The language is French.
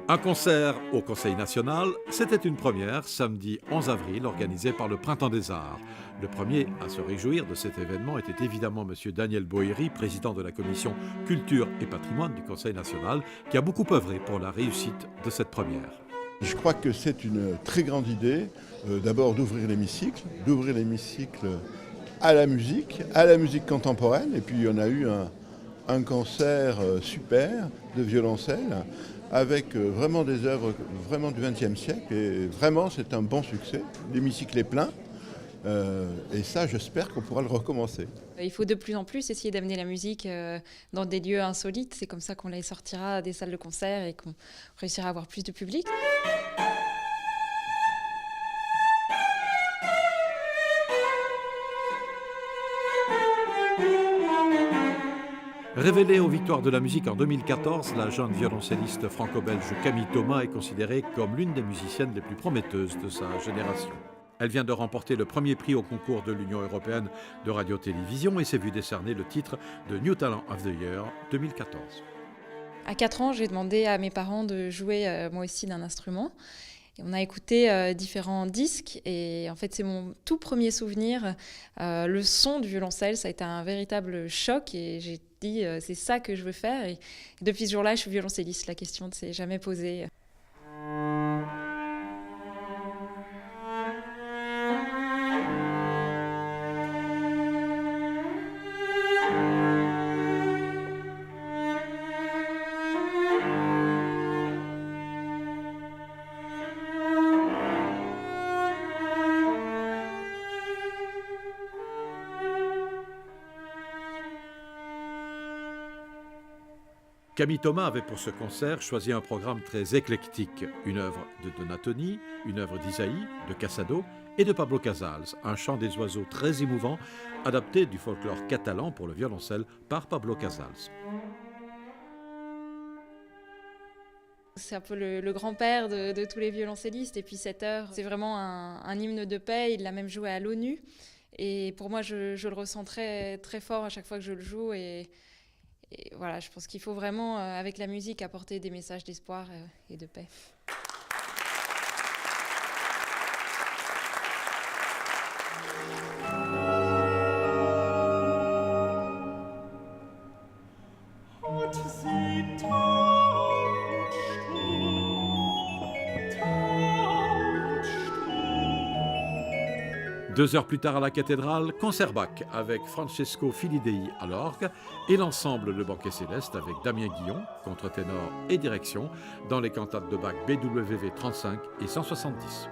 Un concert au Conseil national, c'était une première, samedi 11 avril, organisé par le Printemps des Arts. Le premier à se réjouir de cet événement était évidemment M. Daniel Boéry, président de la commission Culture et Patrimoine du Conseil national, qui a beaucoup œuvré pour la réussite de cette première. Je crois que c'est une très grande idée, d'abord d'ouvrir l'hémicycle à la musique contemporaine. Et puis on a eu un concert super de violoncelle avec vraiment des œuvres vraiment du XXe siècle. Et vraiment, c'est un bon succès. L'hémicycle est plein. Et ça, j'espère qu'on pourra le recommencer. Il faut de plus en plus essayer d'amener la musique dans des lieux insolites. C'est comme ça qu'on les sortira des salles de concert et qu'on réussira à avoir plus de public. Révélée aux Victoires de la musique en 2014, la jeune violoncelliste franco-belge Camille Thomas est considérée comme l'une des musiciennes les plus prometteuses de sa génération. Elle vient de remporter le premier prix au concours de l'Union européenne de radio-télévision et s'est vue décerner le titre de New Talent of the Year 2014. À 4 ans, j'ai demandé à mes parents de jouer moi aussi d'un instrument. Et on a écouté différents disques et en fait c'est mon tout premier souvenir. Le son du violoncelle, ça a été un véritable choc et j'ai dit c'est ça que je veux faire. Et depuis ce jour-là, je suis violoncelliste. La question ne s'est jamais posée. Camille Thomas avait pour ce concert choisi un programme très éclectique, une œuvre de Donatoni, une œuvre d'Isaïe, de Casado et de Pablo Casals, un chant des oiseaux très émouvant, adapté du folklore catalan pour le violoncelle par Pablo Casals. C'est un peu le grand-père de tous les violoncellistes et puis cette œuvre, c'est vraiment un hymne de paix, il l'a même joué à l'ONU et pour moi je le ressens très, très fort à chaque fois que je le joue et voilà, je pense qu'il faut vraiment, avec la musique, apporter des messages d'espoir et de paix. Deux heures plus tard à la cathédrale, concert Bach avec Francesco Filidei à l'orgue et l'ensemble Le Banquet Céleste avec Damien Guillon, contre-ténor et direction, dans les cantates de Bach BWV 35 et 170.